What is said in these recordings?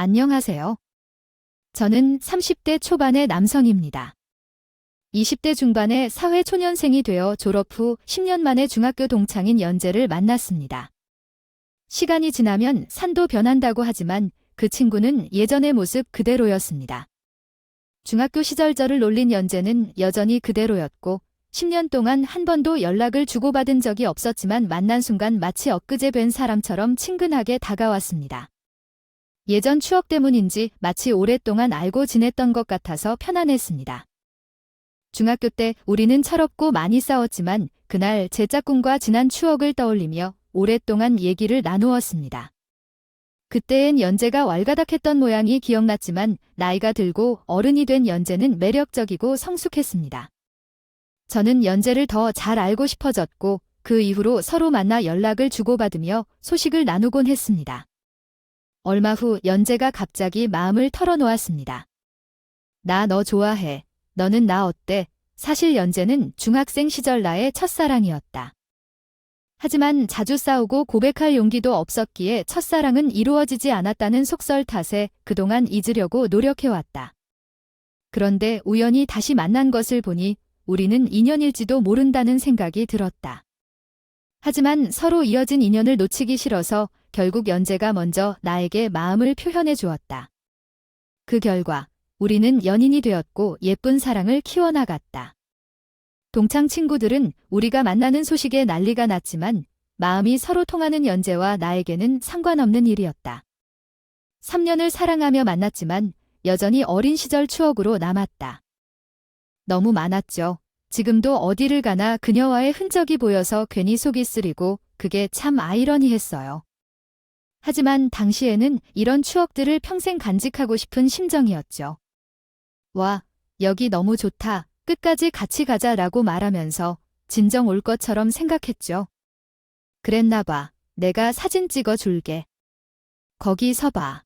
안녕하세요. 저는 30대 초반의 남성입니다. 20대 중반의 사회초년생이 되어 졸업 후 10년 만에 중학교 동창인 연재를 만났습니다. 시간이 지나면 산도 변한다고 하지만 그 친구는 예전의 모습 그대로였습니다. 중학교 시절 저를 놀린 연재는 여전히 그대로였고 10년 동안 한 번도 연락을 주고받은 적이 없었지만 만난 순간 마치 엊그제 뵌 사람처럼 친근하게 다가왔습니다. 예전 추억 때문인지 마치 오랫동안 알고 지냈던 것 같아서 편안했습니다. 중학교 때 우리는 철없고 많이 싸웠지만 그날 제 짝꿍과 지난 추억을 떠올리며 오랫동안 얘기를 나누었습니다. 그때엔 연재가 왈가닥했던 모양이 기억났지만 나이가 들고 어른이 된 연재는 매력적이고 성숙했습니다. 저는 연재를 더 잘 알고 싶어졌고 그 이후로 서로 만나 연락을 주고받으며 소식을 나누곤 했습니다. 얼마 후 연재가 갑자기 마음을 털어놓았습니다. 나 너 좋아해. 너는 나 어때? 사실 연재는 중학생 시절 나의 첫사랑이었다. 하지만 자주 싸우고 고백할 용기도 없었기에 첫사랑은 이루어지지 않았다는 속설 탓에 그동안 잊으려고 노력해왔다. 그런데 우연히 다시 만난 것을 보니 우리는 인연일지도 모른다는 생각이 들었다. 하지만 서로 이어진 인연을 놓치기 싫어서 결국 연재가 먼저 나에게 마음을 표현해 주었다. 그 결과 우리는 연인이 되었고 예쁜 사랑을 키워나갔다. 동창 친구들은 우리가 만나는 소식에 난리가 났지만 마음이 서로 통하는 연재와 나에게는 상관없는 일이었다. 3년을 사랑하며 만났지만 여전히 어린 시절 추억으로 남았다. 너무 많았죠. 지금도 어디를 가나 그녀와의 흔적이 보여서 괜히 속이 쓰리고 그게 참 아이러니했어요. 하지만 당시에는 이런 추억들을 평생 간직하고 싶은 심정이었죠. 와, 여기 너무 좋다. 끝까지 같이 가자라고 말하면서 진정 올 것처럼 생각했죠. 그랬나 봐. 내가 사진 찍어 줄게. 거기 서봐.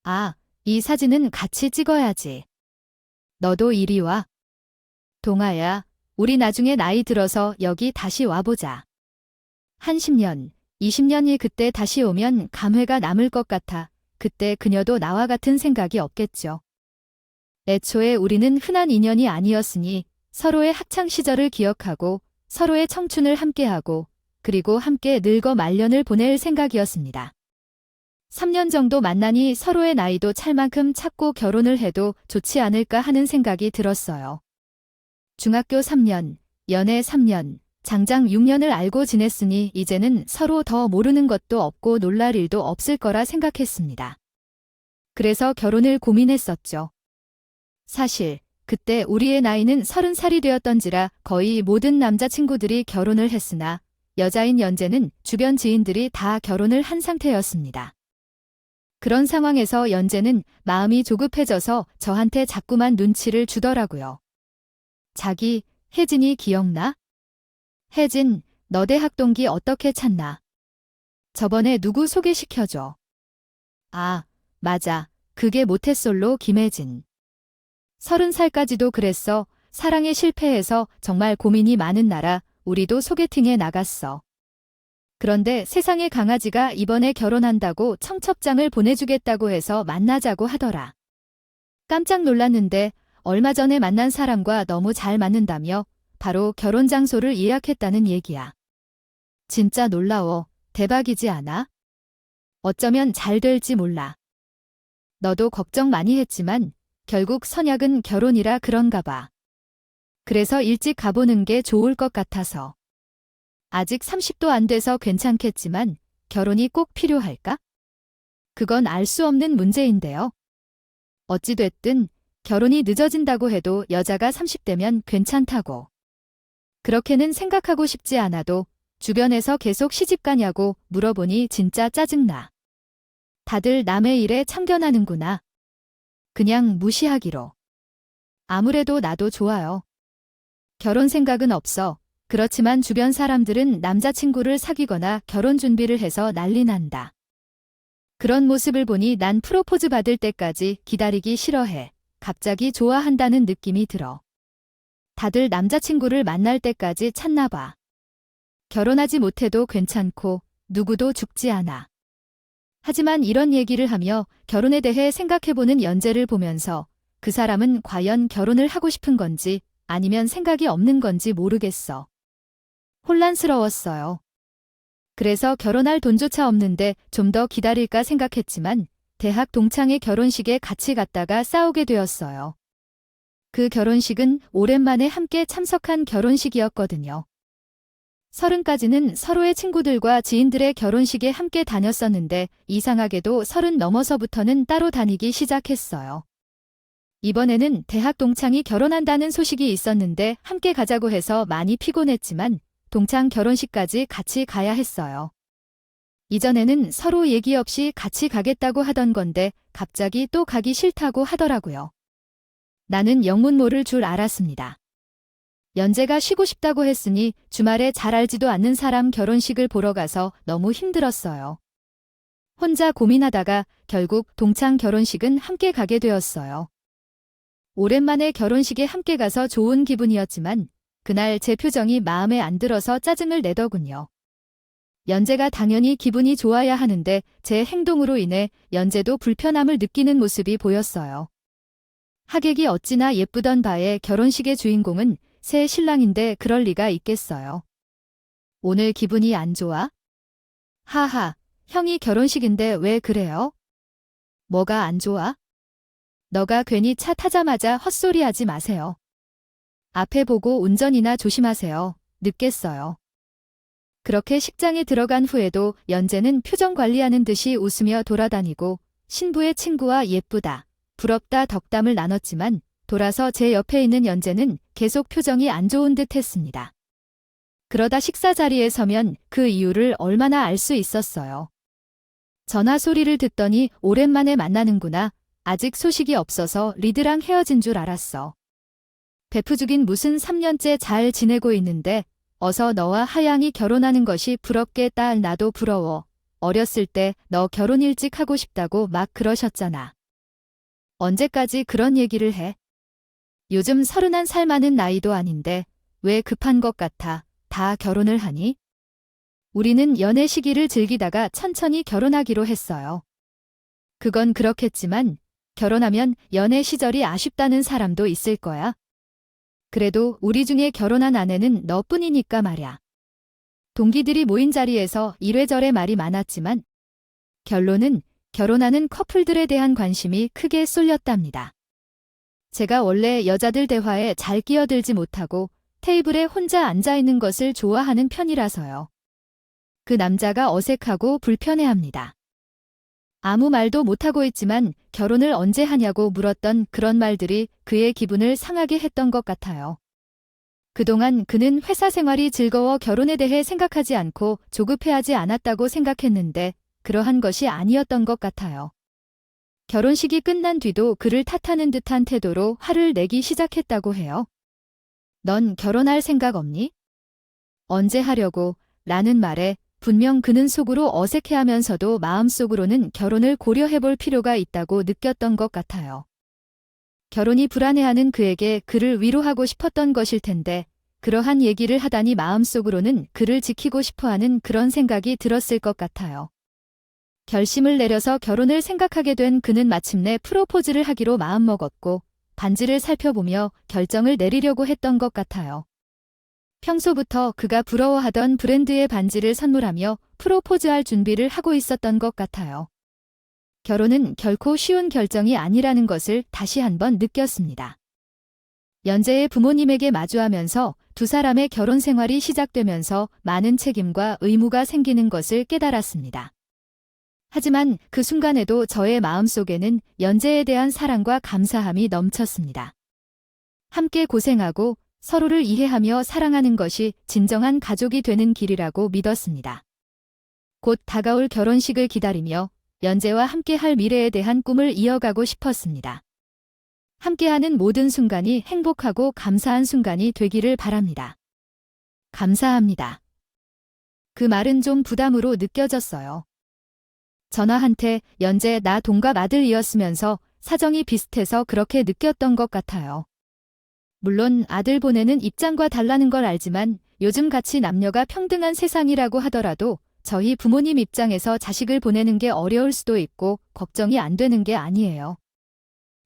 아, 이 사진은 같이 찍어야지. 너도 이리 와. 동아야, 우리 나중에 나이 들어서 여기 다시 와보자. 한 10년, 20년이 그때 다시 오면 감회가 남을 것 같아. 그때 그녀도 나와 같은 생각이 없겠죠. 애초에 우리는 흔한 인연이 아니었으니 서로의 학창 시절을 기억하고 서로의 청춘을 함께하고 그리고 함께 늙어 말년을 보낼 생각이었습니다. 3년 정도 만나니 서로의 나이도 찰 만큼 찾고 결혼을 해도 좋지 않을까 하는 생각이 들었어요. 중학교 3년, 연애 3년, 장장 6년을 알고 지냈으니 이제는 서로 더 모르는 것도 없고 놀랄 일도 없을 거라 생각했습니다. 그래서 결혼을 고민했었죠. 사실 그때 우리의 나이는 30살이 되었던지라 거의 모든 남자친구들이 결혼을 했으나 여자인 연재는 주변 지인들이 다 결혼을 한 상태였습니다. 그런 상황에서 연재는 마음이 조급해져서 저한테 자꾸만 눈치를 주더라고요. 자기, 혜진이 기억나? 혜진, 너 대학 동기 어떻게 찾나? 저번에 누구 소개시켜줘. 아, 맞아. 그게 모태솔로 김혜진. 30살까지도 그랬어. 사랑에 실패해서 정말 고민이 많은 나라 우리도 소개팅에 나갔어. 그런데 세상의 강아지가 이번에 결혼한다고 청첩장을 보내주겠다고 해서 만나자고 하더라. 깜짝 놀랐는데 얼마 전에 만난 사람과 너무 잘 맞는다며 바로 결혼 장소를 예약했다는 얘기야. 진짜 놀라워. 대박이지 않아? 어쩌면 잘 될지 몰라. 너도 걱정 많이 했지만 결국 선약은 결혼이라 그런가 봐. 그래서 일찍 가보는 게 좋을 것 같아서. 아직 30도 안 돼서 괜찮겠지만 결혼이 꼭 필요할까? 그건 알 수 없는 문제인데요. 어찌됐든 결혼이 늦어진다고 해도 여자가 30대면 괜찮다고. 그렇게는 생각하고 싶지 않아도 주변에서 계속 시집 가냐고 물어보니 진짜 짜증나. 다들 남의 일에 참견하는구나. 그냥 무시하기로. 아무래도 나도 좋아요. 결혼 생각은 없어. 그렇지만 주변 사람들은 남자친구를 사귀거나 결혼 준비를 해서 난리 난다. 그런 모습을 보니 난 프로포즈 받을 때까지 기다리기 싫어해. 갑자기 좋아한다는 느낌이 들어. 다들 남자친구를 만날 때까지 찾나 봐. 결혼하지 못해도 괜찮고 누구도 죽지 않아. 하지만 이런 얘기를 하며 결혼에 대해 생각해보는 연재를 보면서 그 사람은 과연 결혼을 하고 싶은 건지 아니면 생각이 없는 건지 모르겠어. 혼란스러웠어요. 그래서 결혼할 돈조차 없는데 좀 더 기다릴까 생각했지만 대학 동창의 결혼식에 같이 갔다가 싸우게 되었어요. 그 결혼식은 오랜만에 함께 참석한 결혼식이었거든요. 30까지는 서로의 친구들과 지인들의 결혼식에 함께 다녔었는데 이상하게도 30 넘어서부터는 따로 다니기 시작했어요. 이번에는 대학 동창이 결혼한다는 소식이 있었는데 함께 가자고 해서 많이 피곤했지만 동창 결혼식까지 같이 가야 했어요. 이전에는 서로 얘기 없이 같이 가겠다고 하던 건데 갑자기 또 가기 싫다고 하더라고요. 나는 영문 모를 줄 알았습니다. 연재가 쉬고 싶다고 했으니 주말에 잘 알지도 않는 사람 결혼식을 보러 가서 너무 힘들었어요. 혼자 고민하다가 결국 동창 결혼식은 함께 가게 되었어요. 오랜만에 결혼식에 함께 가서 좋은 기분이었지만 그날 제 표정이 마음에 안 들어서 짜증을 내더군요. 연재가 당연히 기분이 좋아야 하는데 제 행동으로 인해 연재도 불편함을 느끼는 모습이 보였어요. 하객이 어찌나 예쁘던 바에 결혼식의 주인공은 새 신랑인데 그럴 리가 있겠어요. 오늘 기분이 안 좋아? 하하, 형이 결혼식인데 왜 그래요? 뭐가 안 좋아? 너가 괜히 차 타자마자 헛소리하지 마세요. 앞에 보고 운전이나 조심하세요. 늦겠어요. 그렇게 식장에 들어간 후에도 연재는 표정 관리하는 듯이 웃으며 돌아다니고 신부의 친구와 예쁘다, 부럽다 덕담을 나눴지만 돌아서 제 옆에 있는 연재는 계속 표정이 안 좋은 듯 했습니다. 그러다 식사 자리에 서면 그 이유를 얼마나 알 수 있었어요. 전화 소리를 듣더니 오랜만에 만나는구나. 아직 소식이 없어서 리드랑 헤어진 줄 알았어. 베프죽인 무슨 3년째 잘 지내고 있는데 어서 너와 하양이 결혼하는 것이 부럽게 딸 나도 부러워. 어렸을 때 너 결혼 일찍 하고 싶다고 막 그러셨잖아. 언제까지 그런 얘기를 해? 요즘 31살 많은 나이도 아닌데 왜 급한 것 같아? 다 결혼을 하니? 우리는 연애 시기를 즐기다가 천천히 결혼하기로 했어요. 그건 그렇겠지만 결혼하면 연애 시절이 아쉽다는 사람도 있을 거야. 그래도 우리 중에 결혼한 아내는 너뿐이니까 말야. 동기들이 모인 자리에서 이래저래 말이 많았지만 결론은 결혼하는 커플들에 대한 관심이 크게 쏠렸답니다. 제가 원래 여자들 대화에 잘 끼어들지 못하고 테이블에 혼자 앉아있는 것을 좋아하는 편이라서요. 그 남자가 어색하고 불편해합니다. 아무 말도 못하고 있지만 결혼을 언제 하냐고 물었던 그런 말들이 그의 기분을 상하게 했던 것 같아요. 그동안 그는 회사 생활이 즐거워 결혼에 대해 생각하지 않고 조급해하지 않았다고 생각했는데 그러한 것이 아니었던 것 같아요. 결혼식이 끝난 뒤도 그를 탓하는 듯한 태도로 화를 내기 시작했다고 해요. 넌 결혼할 생각 없니? 언제 하려고? 라는 말에 분명 그는 속으로 어색해하면서도 마음속으로는 결혼을 고려해볼 필요가 있다고 느꼈던 것 같아요. 결혼이 불안해하는 그에게 그를 위로하고 싶었던 것일 텐데 그러한 얘기를 하다니 마음속으로는 그를 지키고 싶어하는 그런 생각이 들었을 것 같아요. 결심을 내려서 결혼을 생각하게 된 그는 마침내 프로포즈를 하기로 마음먹었고 반지를 살펴보며 결정을 내리려고 했던 것 같아요. 평소부터 그가 부러워하던 브랜드의 반지를 선물하며 프로포즈할 준비를 하고 있었던 것 같아요. 결혼은 결코 쉬운 결정이 아니라는 것을 다시 한번 느꼈습니다. 연재의 부모님에게 마주하면서 두 사람의 결혼 생활이 시작되면서 많은 책임과 의무가 생기는 것을 깨달았습니다. 하지만 그 순간에도 저의 마음속에는 연재에 대한 사랑과 감사함이 넘쳤습니다. 함께 고생하고 서로를 이해하며 사랑하는 것이 진정한 가족이 되는 길이라고 믿었습니다. 곧 다가올 결혼식을 기다리며 연재와 함께할 미래에 대한 꿈을 이어가고 싶었습니다. 함께하는 모든 순간이 행복하고 감사한 순간이 되기를 바랍니다. 감사합니다. 그 말은 좀 부담으로 느껴졌어요. 전화한테 연재 나 동갑 아들이었으면서 사정이 비슷해서 그렇게 느꼈던 것 같아요. 물론 아들 보내는 입장과 달라는 걸 알지만 요즘같이 남녀가 평등한 세상이라고 하더라도 저희 부모님 입장에서 자식을 보내는 게 어려울 수도 있고 걱정이 안 되는 게 아니에요.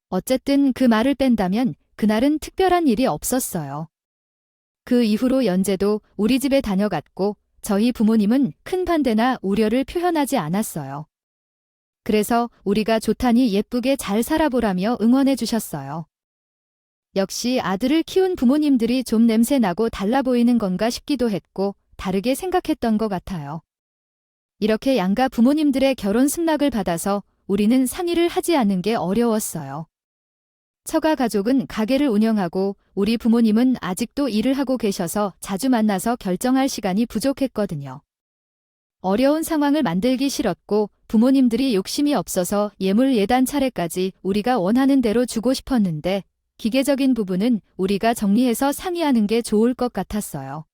어쨌든 그 말을 뺀다면 그날은 특별한 일이 없었어요. 그 이후로 연재도 우리 집에 다녀갔고 저희 부모님은 큰 반대나 우려를 표현하지 않았어요. 그래서 우리가 좋다니 예쁘게 잘 살아보라며 응원해 주셨어요. 역시 아들을 키운 부모님들이 좀 냄새나고 달라 보이는 건가 싶기도 했고 다르게 생각했던 것 같아요. 이렇게 양가 부모님들의 결혼 승낙을 받아서 우리는 상의를 하지 않는 게 어려웠어요. 처가 가족은 가게를 운영하고 우리 부모님은 아직도 일을 하고 계셔서 자주 만나서 결정할 시간이 부족했거든요. 어려운 상황을 만들기 싫었고 부모님들이 욕심이 없어서 예물 예단 차례까지 우리가 원하는 대로 주고 싶었는데 기계적인 부분은 우리가 정리해서 상의하는 게 좋을 것 같았어요.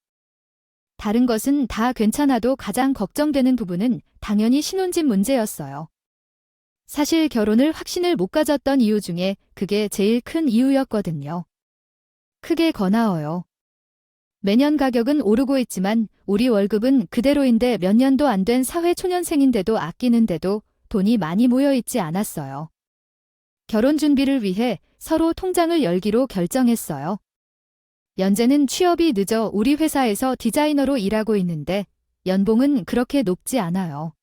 다른 것은 다 괜찮아도 가장 걱정되는 부분은 당연히 신혼집 문제였어요. 사실 결혼을 확신을 못 가졌던 이유 중에 그게 제일 큰 이유였거든요. 크게 거나어요. 매년 가격은 오르고 있지만 우리 월급은 그대로인데 몇 년도 안 된 사회초년생인데도 아끼는데도 돈이 많이 모여 있지 않았어요. 결혼 준비를 위해 서로 통장을 열기로 결정했어요. 연재는 취업이 늦어 우리 회사에서 디자이너로 일하고 있는데 연봉은 그렇게 높지 않아요.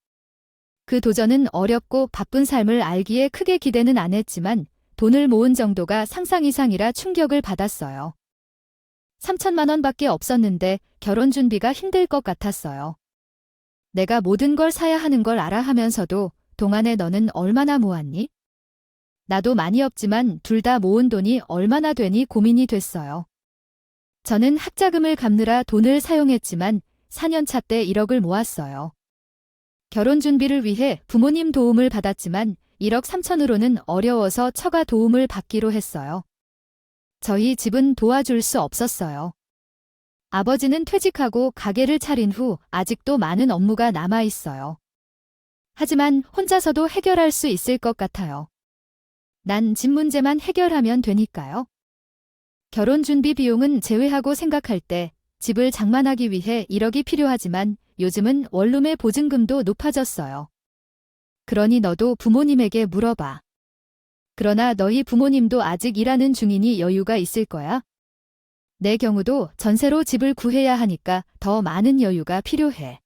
그 도전은 어렵고 바쁜 삶을 알기에 크게 기대는 안 했지만 돈을 모은 정도가 상상 이상이라 충격을 받았어요. 3천만 원밖에 없었는데 결혼 준비가 힘들 것 같았어요. 내가 모든 걸 사야 하는 걸 알아 하면서도 동안에 너는 얼마나 모았니? 나도 많이 없지만 둘 다 모은 돈이 얼마나 되니 고민이 됐어요. 저는 학자금을 갚느라 돈을 사용했지만 4년차 때 1억을 모았어요. 결혼 준비를 위해 부모님 도움을 받았지만 1억 3천으로는 어려워서 처가 도움을 받기로 했어요. 저희 집은 도와줄 수 없었어요. 아버지는 퇴직하고 가게를 차린 후 아직도 많은 업무가 남아 있어요. 하지만 혼자서도 해결할 수 있을 것 같아요. 난 집 문제만 해결하면 되니까요. 결혼 준비 비용은 제외하고 생각할 때 집을 장만하기 위해 1억이 필요하지만 요즘은 원룸의 보증금도 높아졌어요. 그러니 너도 부모님에게 물어봐. 그러나 너희 부모님도 아직 일하는 중이니 여유가 있을 거야. 내 경우도 전세로 집을 구해야 하니까 더 많은 여유가 필요해.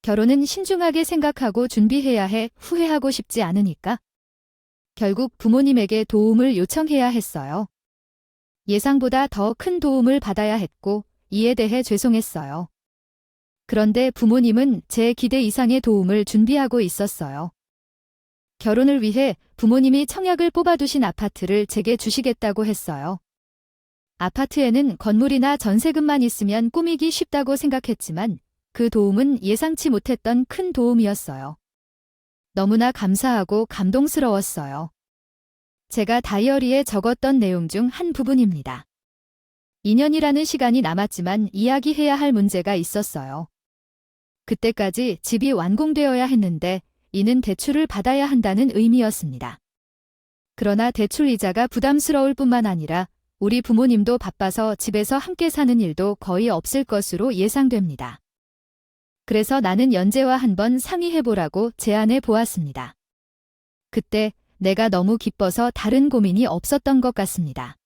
결혼은 신중하게 생각하고 준비해야 해 후회하고 싶지 않으니까. 결국 부모님에게 도움을 요청해야 했어요. 예상보다 더 큰 도움을 받아야 했고 이에 대해 죄송했어요. 그런데 부모님은 제 기대 이상의 도움을 준비하고 있었어요. 결혼을 위해 부모님이 청약을 뽑아두신 아파트를 제게 주시겠다고 했어요. 아파트에는 건물이나 전세금만 있으면 꾸미기 쉽다고 생각했지만 그 도움은 예상치 못했던 큰 도움이었어요. 너무나 감사하고 감동스러웠어요. 제가 다이어리에 적었던 내용 중 한 부분입니다. 2년이라는 시간이 남았지만 이야기해야 할 문제가 있었어요. 그때까지 집이 완공되어야 했는데 이는 대출을 받아야 한다는 의미였습니다. 그러나 대출 이자가 부담스러울 뿐만 아니라 우리 부모님도 바빠서 집에서 함께 사는 일도 거의 없을 것으로 예상됩니다. 그래서 나는 연재와 한번 상의해보라고 제안해 보았습니다. 그때 내가 너무 기뻐서 다른 고민이 없었던 것 같습니다.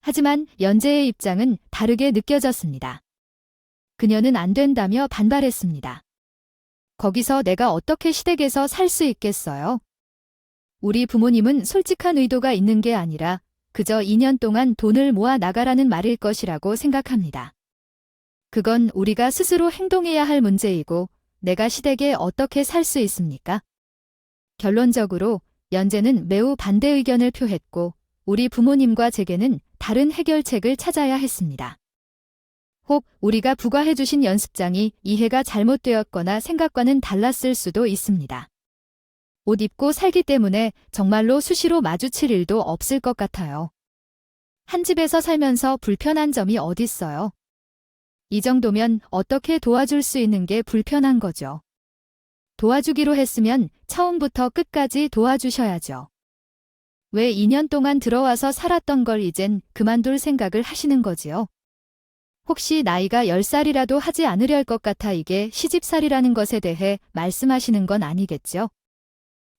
하지만 연재의 입장은 다르게 느껴졌습니다. 그녀는 안 된다며 반발했습니다. 거기서 내가 어떻게 시댁에서 살 수 있겠어요? 우리 부모님은 솔직한 의도가 있는 게 아니라 그저 2년 동안 돈을 모아 나가라는 말일 것이라고 생각합니다. 그건 우리가 스스로 행동해야 할 문제이고 내가 시댁에 어떻게 살 수 있습니까? 결론적으로 연재는 매우 반대 의견을 표했고 우리 부모님과 제게는 다른 해결책을 찾아야 했습니다. 혹 우리가 부과해 주신 연습장이 이해가 잘못되었거나 생각과는 달랐을 수도 있습니다. 옷 입고 살기 때문에 정말로 수시로 마주칠 일도 없을 것 같아요. 한 집에서 살면서 불편한 점이 어딨어요? 이 정도면 어떻게 도와줄 수 있는 게 불편한 거죠. 도와주기로 했으면 처음부터 끝까지 도와주셔야죠. 왜 2년 동안 들어와서 살았던 걸 이젠 그만둘 생각을 하시는 거지요? 혹시 나이가 10살이라도 하지 않으려 할 것 같아 이게 시집살이라는 것에 대해 말씀하시는 건 아니겠죠?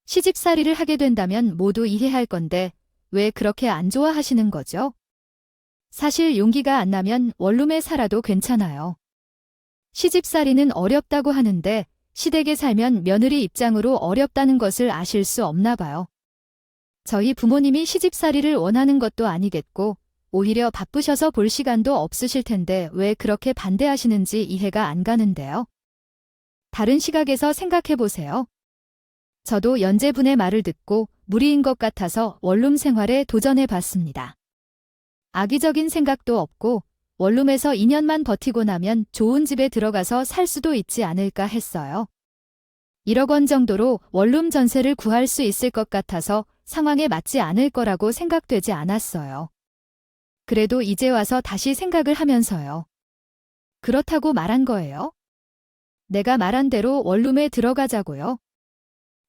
시집살이를 하게 된다면 모두 이해할 건데 왜 그렇게 안 좋아하시는 거죠? 사실 용기가 안 나면 원룸에 살아도 괜찮아요. 시집살이는 어렵다고 하는데 시댁에 살면 며느리 입장으로 어렵다는 것을 아실 수 없나 봐요. 저희 부모님이 시집살이를 원하는 것도 아니겠고 오히려 바쁘셔서 볼 시간도 없으실 텐데 왜 그렇게 반대하시는지 이해가 안 가는데요. 다른 시각에서 생각해 보세요. 저도 연재분의 말을 듣고 무리인 것 같아서 원룸 생활에 도전해 봤습니다. 악의적인 생각도 없고 원룸에서 2년만 버티고 나면 좋은 집에 들어가서 살 수도 있지 않을까 했어요. 1억 원 정도로 원룸 전세를 구할 수 있을 것 같아서 상황에 맞지 않을 거라고 생각되지 않았어요. 그래도 이제 와서 다시 생각을 하면서요. 그렇다고 말한 거예요? 내가 말한 대로 원룸에 들어가자고요.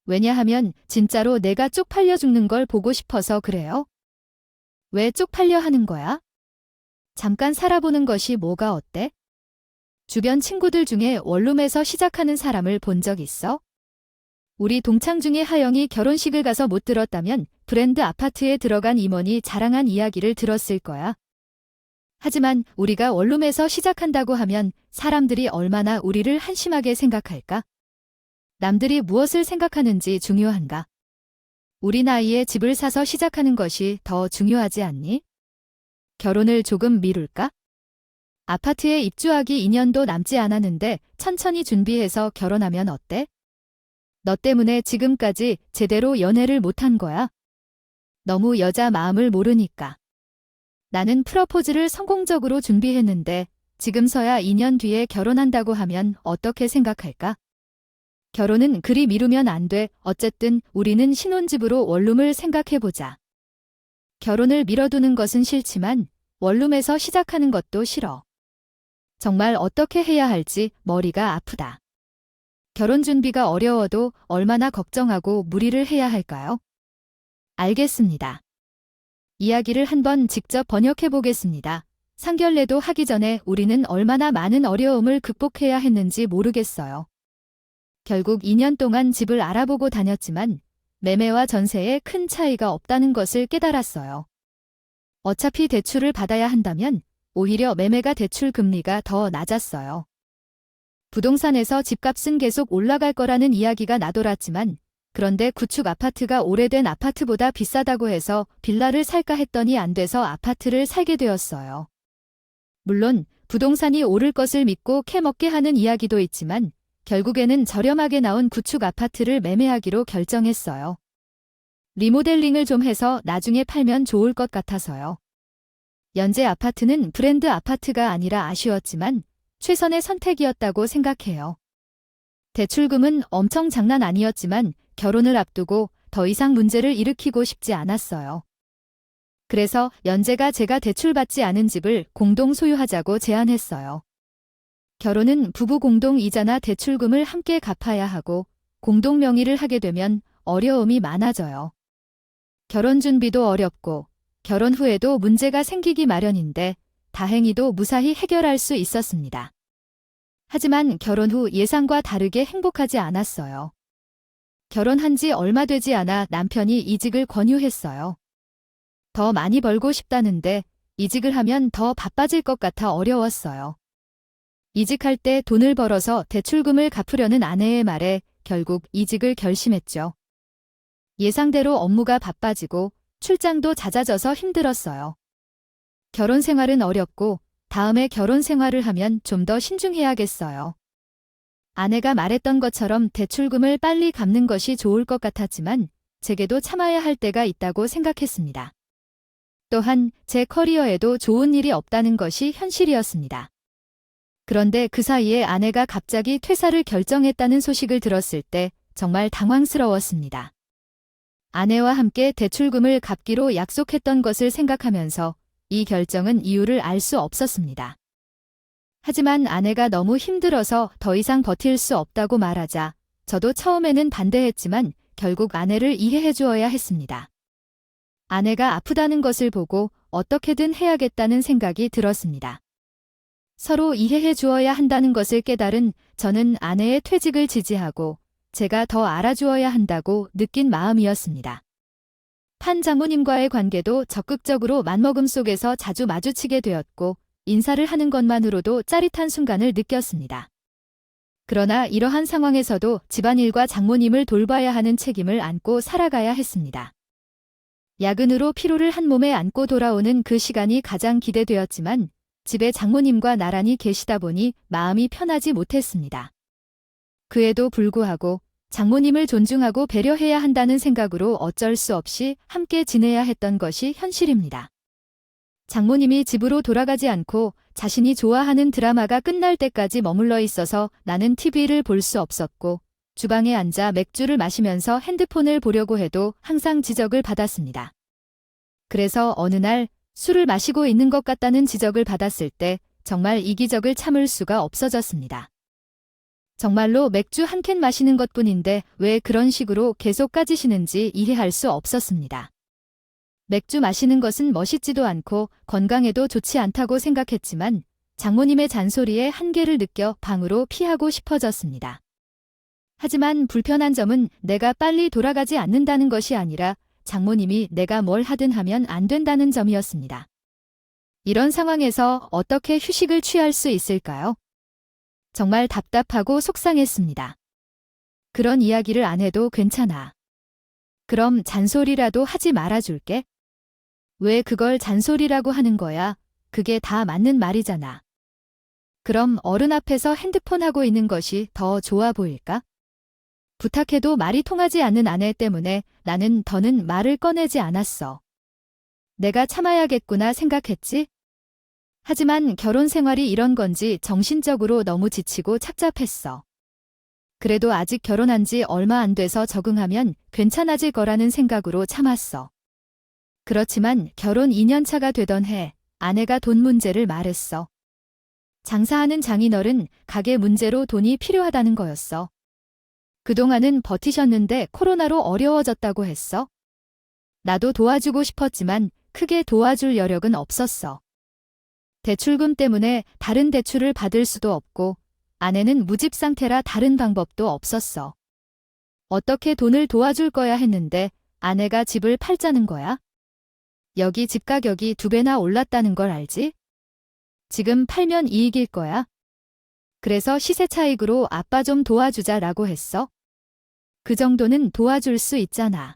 왜냐하면 진짜로 내가 쪽팔려 죽는 걸 보고 싶어서 그래요. 왜 쪽팔려 하는 거야? 잠깐 살아보는 것이 뭐가 어때? 주변 친구들 중에 원룸에서 시작하는 사람을 본 적 있어? 우리 동창 중에 하영이 결혼식을 가서 못 들었다면 브랜드 아파트에 들어간 임원이 자랑한 이야기를 들었을 거야. 하지만 우리가 원룸에서 시작한다고 하면 사람들이 얼마나 우리를 한심하게 생각할까? 남들이 무엇을 생각하는지 중요한가? 우리 나이에 집을 사서 시작하는 것이 더 중요하지 않니? 결혼을 조금 미룰까? 아파트에 입주하기 2년도 남지 않았는데 천천히 준비해서 결혼하면 어때? 너 때문에 지금까지 제대로 연애를 못한 거야. 너무 여자 마음을 모르니까. 나는 프러포즈를 성공적으로 준비했는데 지금서야 2년 뒤에 결혼한다고 하면 어떻게 생각할까? 결혼은 그리 미루면 안 돼. 어쨌든 우리는 신혼집으로 원룸을 생각해보자. 결혼을 미뤄두는 것은 싫지만 원룸에서 시작하는 것도 싫어. 정말 어떻게 해야 할지 머리가 아프다. 결혼 준비가 어려워도 얼마나 걱정하고 무리를 해야 할까요? 알겠습니다. 이야기를 한번 직접 번역해 보겠습니다. 상견례도 하기 전에 우리는 얼마나 많은 어려움을 극복해야 했는지 모르겠어요. 결국 2년 동안 집을 알아보고 다녔지만 매매와 전세에 큰 차이가 없다는 것을 깨달았어요. 어차피 대출을 받아야 한다면 오히려 매매가 대출 금리가 더 낮았어요. 부동산에서 집값은 계속 올라갈 거라는 이야기가 나돌았지만 그런데 구축 아파트가 오래된 아파트보다 비싸다고 해서 빌라를 살까 했더니 안 돼서 아파트를 살게 되었어요. 물론 부동산이 오를 것을 믿고 캐먹게 하는 이야기도 있지만 결국에는 저렴하게 나온 구축 아파트를 매매하기로 결정했어요. 리모델링을 좀 해서 나중에 팔면 좋을 것 같아서요. 연재 아파트는 브랜드 아파트가 아니라 아쉬웠지만 최선의 선택이었다고 생각해요. 대출금은 엄청 장난 아니었지만 결혼을 앞두고 더 이상 문제를 일으키고 싶지 않았어요. 그래서 연재가 제가 대출받지 않은 집을 공동 소유하자고 제안했어요. 결혼은 부부 공동 이자나 대출금을 함께 갚아야 하고 공동 명의를 하게 되면 어려움이 많아져요. 결혼 준비도 어렵고 결혼 후에도 문제가 생기기 마련인데 다행히도 무사히 해결할 수 있었습니다. 하지만 결혼 후 예상과 다르게 행복하지 않았어요. 결혼한 지 얼마 되지 않아 남편이 이직을 권유했어요. 더 많이 벌고 싶다는데 이직을 하면 더 바빠질 것 같아 어려웠어요. 이직할 때 돈을 벌어서 대출금을 갚으려는 아내의 말에 결국 이직을 결심했죠. 예상대로 업무가 바빠지고 출장도 잦아져서 힘들었어요. 결혼 생활은 어렵고 다음에 결혼 생활을 하면 좀 더 신중해야겠어요. 아내가 말했던 것처럼 대출금을 빨리 갚는 것이 좋을 것 같았지만 제게도 참아야 할 때가 있다고 생각했습니다. 또한 제 커리어에도 좋은 일이 없다는 것이 현실이었습니다. 그런데 그 사이에 아내가 갑자기 퇴사를 결정했다는 소식을 들었을 때 정말 당황스러웠습니다. 아내와 함께 대출금을 갚기로 약속했던 것을 생각하면서 이 결정은 이유를 알 수 없었습니다. 하지만 아내가 너무 힘들어서 더 이상 버틸 수 없다고 말하자 저도 처음에는 반대했지만 결국 아내를 이해해 주어야 했습니다. 아내가 아프다는 것을 보고 어떻게든 해야겠다는 생각이 들었습니다. 서로 이해해 주어야 한다는 것을 깨달은 저는 아내의 퇴직을 지지하고 제가 더 알아주어야 한다고 느낀 마음이었습니다. 판 장모님과의 관계도 적극적으로 맘먹음 속에서 자주 마주치게 되었고 인사를 하는 것만으로도 짜릿한 순간을 느꼈습니다. 그러나 이러한 상황에서도 집안일과 장모님을 돌봐야 하는 책임을 안고 살아가야 했습니다. 야근으로 피로를 한 몸에 안고 돌아오는 그 시간이 가장 기대되었지만 집에 장모님과 나란히 계시다 보니 마음이 편하지 못했습니다. 그에도 불구하고 장모님을 존중하고 배려해야 한다는 생각으로 어쩔 수 없이 함께 지내야 했던 것이 현실입니다. 장모님이 집으로 돌아가지 않고 자신이 좋아하는 드라마가 끝날 때까지 머물러 있어서 나는 TV를 볼 수 없었고 주방에 앉아 맥주를 마시면서 핸드폰을 보려고 해도 항상 지적을 받았습니다. 그래서 어느 날 술을 마시고 있는 것 같다는 지적을 받았을 때 정말 이기적을 참을 수가 없어졌습니다. 정말로 맥주 한 캔 마시는 것뿐인데 왜 그런 식으로 계속 까지시는지 이해할 수 없었습니다. 맥주 마시는 것은 멋있지도 않고 건강에도 좋지 않다고 생각했지만 장모님의 잔소리에 한계를 느껴 방으로 피하고 싶어졌습니다. 하지만 불편한 점은 내가 빨리 돌아가지 않는다는 것이 아니라 장모님이 내가 뭘 하든 하면 안 된다는 점이었습니다. 이런 상황에서 어떻게 휴식을 취할 수 있을까요? 정말 답답하고 속상했습니다. 그런 이야기를 안 해도 괜찮아. 그럼 잔소리라도 하지 말아줄게. 왜 그걸 잔소리라고 하는 거야? 그게 다 맞는 말이잖아. 그럼 어른 앞에서 핸드폰 하고 있는 것이 더 좋아 보일까? 부탁해도 말이 통하지 않는 아내 때문에 나는 더는 말을 꺼내지 않았어. 내가 참아야겠구나 생각했지? 하지만 결혼 생활이 이런 건지 정신적으로 너무 지치고 착잡했어. 그래도 아직 결혼한 지 얼마 안 돼서 적응하면 괜찮아질 거라는 생각으로 참았어. 그렇지만 결혼 2년 차가 되던 해 아내가 돈 문제를 말했어. 장사하는 장인어른 가게 문제로 돈이 필요하다는 거였어. 그동안은 버티셨는데 코로나로 어려워졌다고 했어. 나도 도와주고 싶었지만 크게 도와줄 여력은 없었어. 대출금 때문에 다른 대출을 받을 수도 없고 아내는 무집 상태라 다른 방법도 없었어. 어떻게 돈을 도와줄 거야 했는데 아내가 집을 팔자는 거야? 여기 집 가격이 2배나 올랐다는 걸 알지? 지금 팔면 이익일 거야. 그래서 시세 차익으로 아빠 좀 도와주자라고 했어. 그 정도는 도와줄 수 있잖아.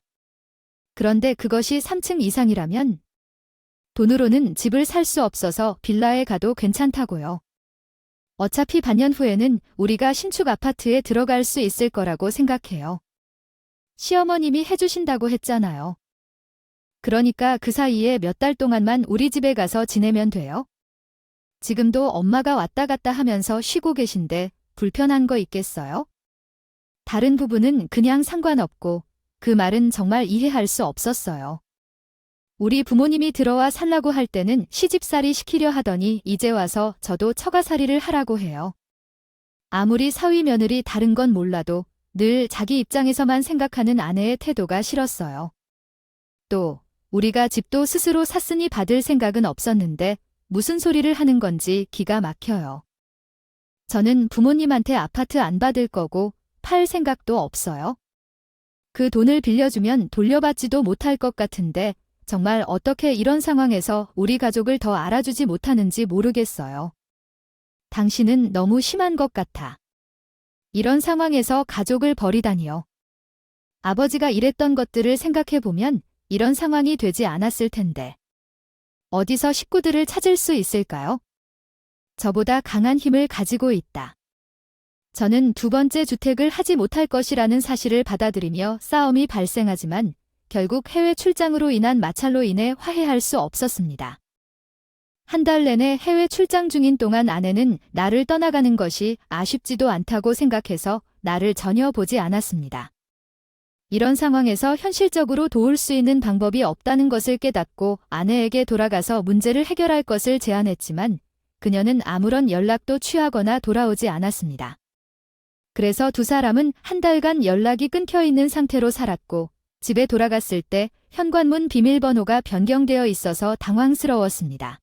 그런데 그것이 3층 이상이라면 돈으로는 집을 살 수 없어서 빌라에 가도 괜찮다고요. 어차피 반년 후에는 우리가 신축 아파트에 들어갈 수 있을 거라고 생각해요. 시어머님이 해주신다고 했잖아요. 그러니까 그 사이에 몇 달 동안만 우리 집에 가서 지내면 돼요. 지금도 엄마가 왔다 갔다 하면서 쉬고 계신데 불편한 거 있겠어요? 다른 부분은 그냥 상관없고 그 말은 정말 이해할 수 없었어요. 우리 부모님이 들어와 살라고 할 때는 시집살이 시키려 하더니 이제 와서 저도 처가살이를 하라고 해요. 아무리 사위 며느리 다른 건 몰라도 늘 자기 입장에서만 생각하는 아내의 태도가 싫었어요. 또 우리가 집도 스스로 샀으니 받을 생각은 없었는데 무슨 소리를 하는 건지 기가 막혀요. 저는 부모님한테 아파트 안 받을 거고 팔 생각도 없어요. 그 돈을 빌려주면 돌려받지도 못할 것 같은데 정말 어떻게 이런 상황에서 우리 가족을 더 알아주지 못하는지 모르겠어요. 당신은 너무 심한 것 같아. 이런 상황에서 가족을 버리다니요. 아버지가 이랬던 것들을 생각해보면 이런 상황이 되지 않았을 텐데. 어디서 식구들을 찾을 수 있을까요? 저보다 강한 힘을 가지고 있다. 저는 2번째 주택을 하지 못할 것이라는 사실을 받아들이며 싸움이 발생하지만 결국 해외 출장으로 인한 마찰로 인해 화해할 수 없었습니다. 한 달 내내 해외 출장 중인 동안 아내는 나를 떠나가는 것이 아쉽지도 않다고 생각해서 나를 전혀 보지 않았습니다. 이런 상황에서 현실적으로 도울 수 있는 방법이 없다는 것을 깨닫고 아내에게 돌아가서 문제를 해결할 것을 제안했지만 그녀는 아무런 연락도 취하거나 돌아오지 않았습니다. 그래서 두 사람은 한 달간 연락이 끊겨 있는 상태로 살았고 집에 돌아갔을 때 현관문 비밀번호가 변경되어 있어서 당황스러웠습니다.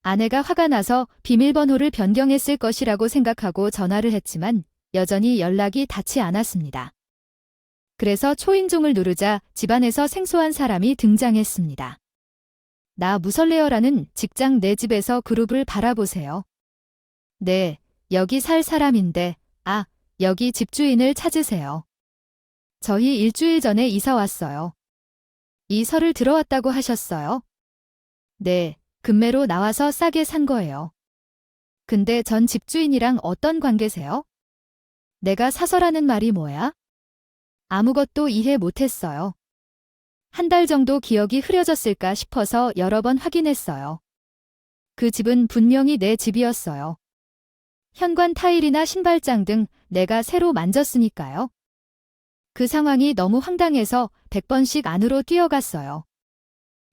아내가 화가 나서 비밀번호를 변경했을 것이라고 생각하고 전화를 했지만 여전히 연락이 닿지 않았습니다. 그래서 초인종을 누르자 집안에서 생소한 사람이 등장했습니다. 나 무설레어라는 직장 내 집에서 그룹을 바라보세요. 네, 여기 살 사람인데, 여기 집주인을 찾으세요. 저희 일주일 전에 이사 왔어요. 이 설을 들어왔다고 하셨어요? 네, 금매로 나와서 싸게 산 거예요. 근데 전 집주인이랑 어떤 관계세요? 내가 사서라는 말이 뭐야? 아무것도 이해 못했어요. 한 달 정도 기억이 흐려졌을까 싶어서 여러 번 확인했어요. 그 집은 분명히 내 집이었어요. 현관 타일이나 신발장 등 내가 새로 만졌으니까요. 그 상황이 너무 황당해서 100번씩 안으로 뛰어갔어요.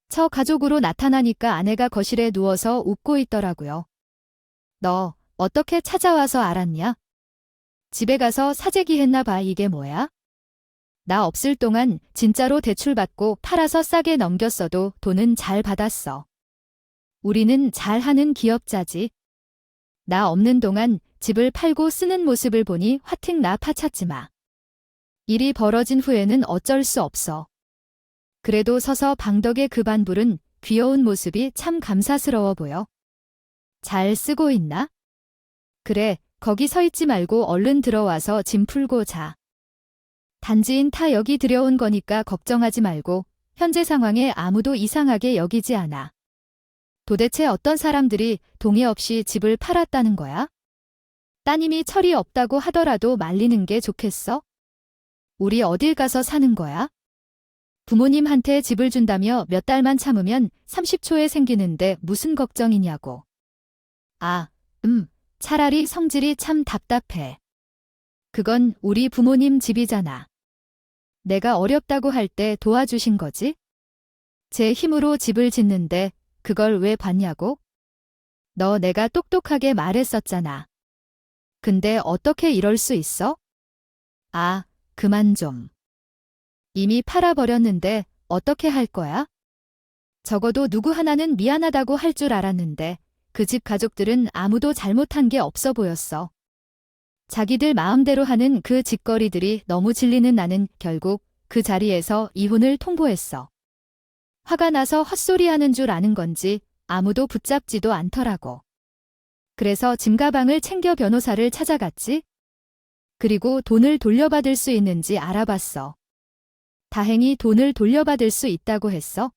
저 가족으로 나타나니까 아내가 거실에 누워서 웃고 있더라고요. 너 어떻게 찾아와서 알았냐? 집에 가서 사재기 했나 봐. 이게 뭐야? 나 없을 동안 진짜로 대출받고 팔아서 싸게 넘겼어도 돈은 잘 받았어. 우리는 잘하는 기업자지. 나 없는 동안 집을 팔고 쓰는 모습을 보니 화팅 나 파찾지 마. 일이 벌어진 후에는 어쩔 수 없어. 그래도 서서 방덕의 그 반불은 귀여운 모습이 참 감사스러워 보여. 잘 쓰고 있나? 그래, 거기 서 있지 말고 얼른 들어와서 짐 풀고 자. 단지인 타 여기 들여온 거니까 걱정하지 말고 현재 상황에 아무도 이상하게 여기지 않아. 도대체 어떤 사람들이 동의 없이 집을 팔았다는 거야? 따님이 철이 없다고 하더라도 말리는 게 좋겠어? 우리 어딜 가서 사는 거야? 부모님한테 집을 준다며 몇 달만 참으면 30초에 생기는데 무슨 걱정이냐고. 차라리 성질이 참 답답해. 그건 우리 부모님 집이잖아. 내가 어렵다고 할 때 도와주신 거지? 제 힘으로 집을 짓는데 그걸 왜 봤냐고? 너 내가 똑똑하게 말했었잖아. 근데 어떻게 이럴 수 있어? 그만 좀. 이미 팔아버렸는데 어떻게 할 거야? 적어도 누구 하나는 미안하다고 할 줄 알았는데 그 집 가족들은 아무도 잘못한 게 없어 보였어. 자기들 마음대로 하는 그 짓거리들이 너무 질리는 나는 결국 그 자리에서 이혼을 통보했어. 화가 나서 헛소리하는 줄 아는 건지 아무도 붙잡지도 않더라고. 그래서 짐가방을 챙겨 변호사를 찾아갔지. 그리고 돈을 돌려받을 수 있는지 알아봤어. 다행히 돈을 돌려받을 수 있다고 했어.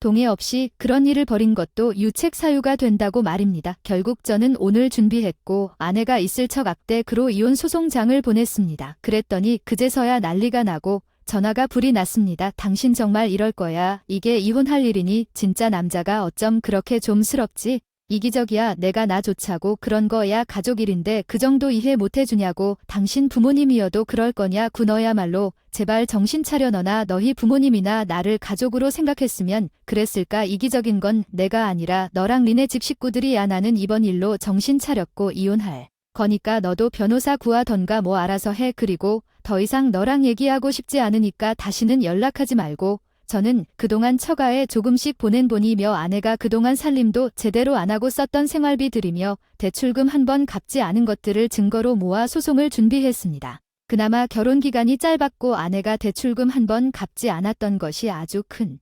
동의 없이 그런 일을 벌인 것도 유책 사유가 된다고 말입니다. 결국 저는 오늘 준비했고 아내가 있을 척 악대그로 이혼 소송장을 보냈습니다. 그랬더니 그제서야 난리가 나고 전화가 불이 났습니다. 당신 정말 이럴 거야. 이게 이혼할 일이니 진짜 남자가 어쩜 그렇게 좀스럽지? 이기적이야. 내가 나 좋자고 그런 거야. 가족 일인데 그 정도 이해 못 해주냐고. 당신 부모님이어도 그럴 거냐고. 너야말로 제발 정신 차려. 너나 너희 부모님이나 나를 가족으로 생각했으면 그랬을까. 이기적인 건 내가 아니라 너랑 니네 집 식구들이야. 나는 이번 일로 정신 차렸고 이혼할 거니까 너도 변호사 구하던가 뭐 알아서 해. 그리고 더 이상 너랑 얘기하고 싶지 않으니까 다시는 연락하지 말고. 저는 그동안 처가에 조금씩 보낸 돈이며 아내가 그동안 살림도 제대로 안 하고 썼던 생활비들이며 대출금 한 번 갚지 않은 것들을 증거로 모아 소송을 준비했습니다. 그나마 결혼 기간이 짧았고 아내가 대출금 한 번 갚지 않았던 것이 아주 큰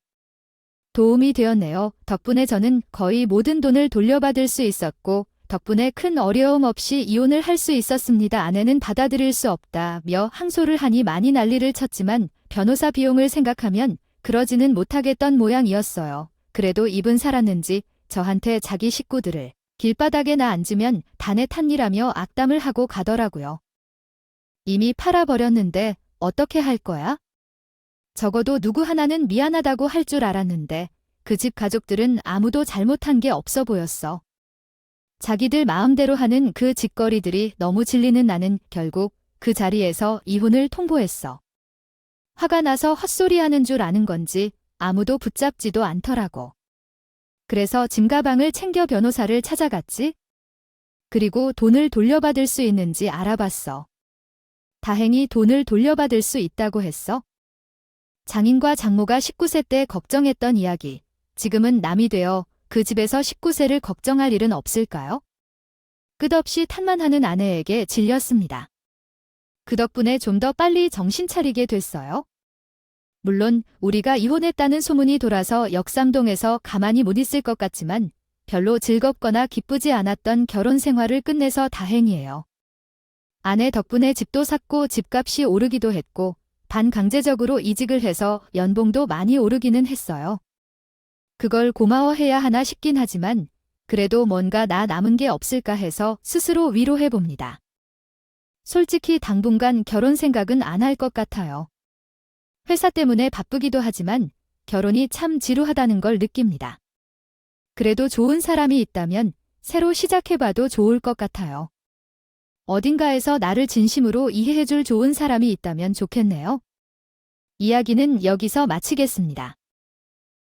도움이 되었네요. 덕분에 저는 거의 모든 돈을 돌려받을 수 있었고 덕분에 큰 어려움 없이 이혼을 할 수 있었습니다. 아내는 받아들일 수 없다며 항소를 하니 많이 난리를 쳤지만 변호사 비용을 생각하면 그러지는 못하겠던 모양이었어요. 그래도 입은 살았는지 저한테 자기 식구들을 길바닥에나 앉으면 단에 탄이라며 악담을 하고 가더라고요. 이미 팔아버렸는데 어떻게 할 거야? 적어도 누구 하나는 미안하다고 할 줄 알았는데 그 집 가족들은 아무도 잘못한 게 없어 보였어. 자기들 마음대로 하는 그 짓거리들이 너무 질리는 나는 결국 그 자리에서 이혼을 통보했어. 화가 나서 헛소리하는 줄 아는 건지 아무도 붙잡지도 않더라고. 그래서 짐가방을 챙겨 변호사를 찾아갔지. 그리고 돈을 돌려받을 수 있는지 알아봤어. 다행히 돈을 돌려받을 수 있다고 했어. 장인과 장모가 19세 때 걱정했던 이야기. 지금은 남이 되어 그 집에서 19세를 걱정할 일은 없을까요? 끝없이 탓만하는 아내에게 질렸습니다. 그 덕분에 좀 더 빨리 정신 차리게 됐어요. 물론 우리가 이혼했다는 소문이 돌아서 역삼동에서 가만히 못 있을 것 같지만 별로 즐겁거나 기쁘지 않았던 결혼 생활을 끝내서 다행이에요. 아내 덕분에 집도 샀고 집값이 오르기도 했고 반강제적으로 이직을 해서 연봉도 많이 오르기는 했어요. 그걸 고마워해야 하나 싶긴 하지만 그래도 뭔가 나 남은 게 없을까 해서 스스로 위로해 봅니다. 솔직히 당분간 결혼 생각은 안 할 것 같아요. 회사 때문에 바쁘기도 하지만 결혼이 참 지루하다는 걸 느낍니다. 그래도 좋은 사람이 있다면 새로 시작해봐도 좋을 것 같아요. 어딘가에서 나를 진심으로 이해해줄 좋은 사람이 있다면 좋겠네요. 이야기는 여기서 마치겠습니다.